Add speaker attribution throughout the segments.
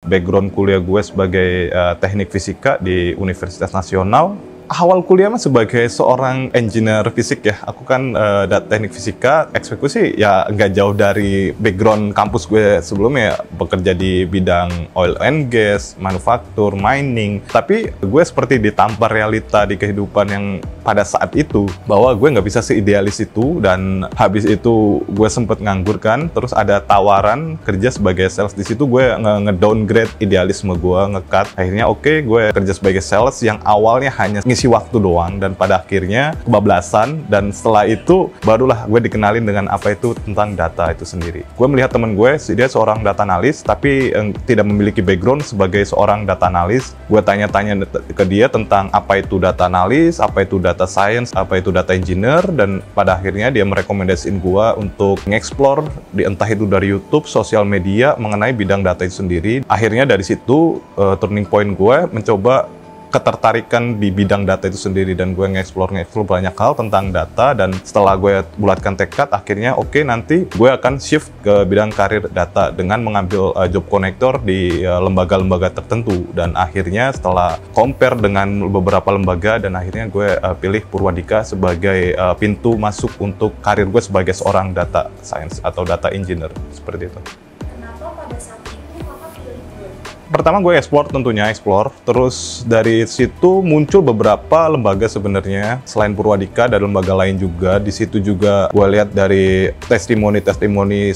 Speaker 1: background kuliah gue sebagai teknik fisika di Universitas Nasional. Awal kuliah mah sebagai seorang engineer fisik ya. Aku kan teknik fisika, eksekusi ya nggak jauh dari background kampus gue sebelumnya, bekerja di bidang oil and gas, manufaktur, mining. Tapi gue seperti ditampar realita di kehidupan yang pada saat itu, bahwa gue nggak bisa seidealis itu, dan habis itu gue sempet nganggur kan, terus ada tawaran kerja sebagai sales. Di situ gue nge-downgrade idealisme gue, nge-cut. Akhirnya oke, gue kerja sebagai sales yang awalnya hanya ngisi waktu doang, dan pada akhirnya kebablasan. Dan setelah itu barulah gue dikenalin dengan apa itu tentang data itu sendiri. Gue melihat temen gue, dia seorang data analis tapi tidak memiliki background sebagai seorang data analis. Gue tanya-tanya ke dia tentang apa itu data analis, apa itu data science, apa itu data engineer, dan pada akhirnya dia merekomendasiin gue untuk nge-explore entah itu dari YouTube, sosial media mengenai bidang data itu sendiri. Akhirnya dari situ turning point gue mencoba ketertarikan di bidang data itu sendiri, dan gue nge-explore banyak hal tentang data. Dan setelah gue bulatkan tekad, akhirnya oke, nanti gue akan shift ke bidang karir data dengan mengambil job connector di lembaga-lembaga tertentu. Dan akhirnya setelah compare dengan beberapa lembaga, dan akhirnya gue pilih Purwadika sebagai pintu masuk untuk karir gue sebagai seorang data science atau data engineer, seperti itu. Pertama gue explore, tentunya explore. Terus dari situ muncul beberapa lembaga sebenarnya selain Purwadika, dan lembaga lain juga. Di situ juga gue lihat dari testimoni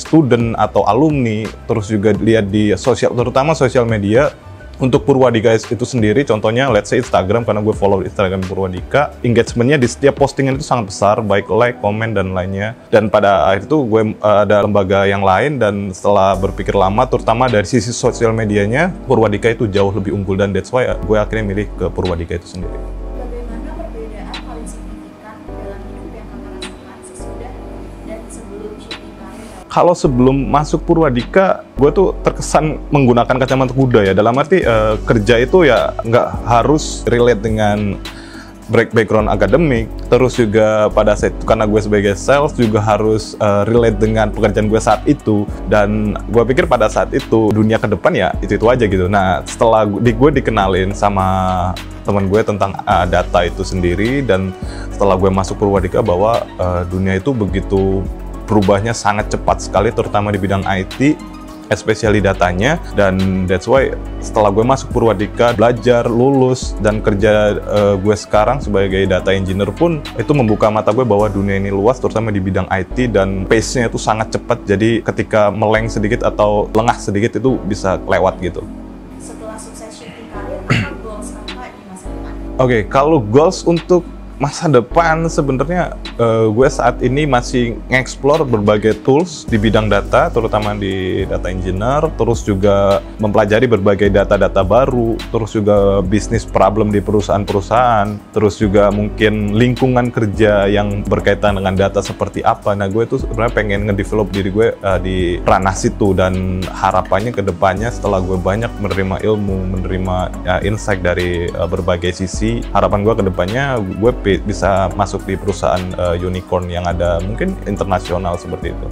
Speaker 1: student atau alumni. Terus juga lihat di terutama sosial media. Untuk Purwadika itu sendiri, contohnya let's say Instagram, karena gue follow Instagram Purwadika, engagementnya di setiap postingan itu sangat besar, baik like, komen, dan lainnya. Dan pada akhir itu gue ada lembaga yang lain, dan setelah berpikir lama, terutama dari sisi sosial medianya, Purwadika itu jauh lebih unggul, dan that's why gue akhirnya milih ke Purwadika itu sendiri.
Speaker 2: Bagaimana perbedaan paling signifikan dalam hidup yang Kakak rasakan sesudah dan sebelum shifting karir?
Speaker 1: Kalau sebelum masuk Purwadika, gue tuh terkesan menggunakan kacamata kuda ya. Dalam arti kerja itu ya nggak harus relate dengan background akademik. Terus juga pada saat itu, karena gue sebagai sales juga harus relate dengan pekerjaan gue saat itu. Dan gue pikir pada saat itu dunia ke depan ya itu aja gitu. Nah, setelah gue dikenalin sama teman gue tentang data itu sendiri, dan setelah gue masuk Purwadika bahwa dunia itu begitu berubahnya sangat cepat sekali, terutama di bidang IT, especially datanya. Dan that's why setelah gue masuk Purwadika, belajar, lulus, dan kerja gue sekarang sebagai data engineer pun itu membuka mata gue bahwa dunia ini luas, terutama di bidang IT, dan pace-nya itu sangat cepat. Jadi ketika meleng sedikit atau lengah sedikit itu bisa lewat gitu.
Speaker 2: Setelah sukses shifting karir, apa goals Kakak di masa depan?
Speaker 1: Oke, kalau goals untuk masa depan sebenarnya gue saat ini masih nge-explore berbagai tools di bidang data, terutama di data engineer, terus juga mempelajari berbagai data-data baru, terus juga bisnis problem di perusahaan-perusahaan, terus juga mungkin lingkungan kerja yang berkaitan dengan data seperti apa. Nah, gue tuh sebenarnya pengen nge-develop diri gue di ranah situ, dan harapannya ke depannya setelah gue banyak menerima ilmu, menerima insight dari berbagai sisi, harapan gue ke depannya gue bisa masuk di perusahaan unicorn yang ada mungkin internasional seperti itu.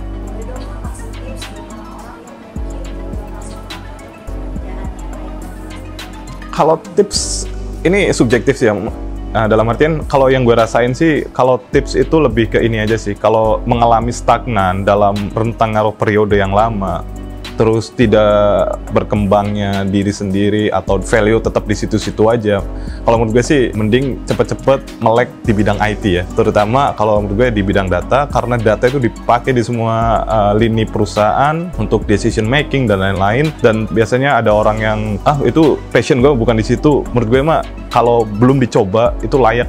Speaker 1: Kalau tips ini subjektif sih ya. Dalam artian kalau yang gue rasain sih, kalau tips itu lebih ke ini aja sih. Kalau mengalami stagnan dalam rentang periode yang lama, terus tidak berkembangnya diri sendiri atau value tetap di situ-situ aja, kalau menurut gue sih mending cepet-cepet melek di bidang IT ya, terutama kalau menurut gue di bidang data, karena data itu dipakai di semua lini perusahaan untuk decision making dan lain-lain. Dan biasanya ada orang yang itu passion gue bukan di situ. Menurut gue mah kalau belum dicoba itu layak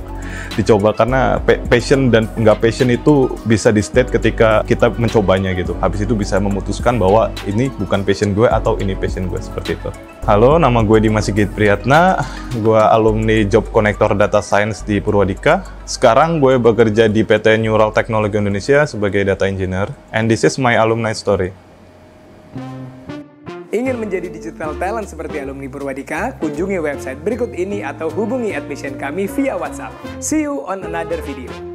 Speaker 1: dicoba, karena passion dan nggak passion itu bisa di state ketika kita mencobanya gitu. Habis itu bisa memutuskan bahwa ini bukan passion gue atau ini passion gue, seperti itu. Halo, nama gue Dimas Sigit Priyatna, gue alumni Job Connector Data Science di Purwadika. Sekarang gue bekerja di PT Neural Technology Indonesia sebagai data engineer, and this is my alumni story.
Speaker 3: Ingin menjadi digital talent seperti alumni Purwadika? Kunjungi website berikut ini atau hubungi admission kami via WhatsApp. See you on another video.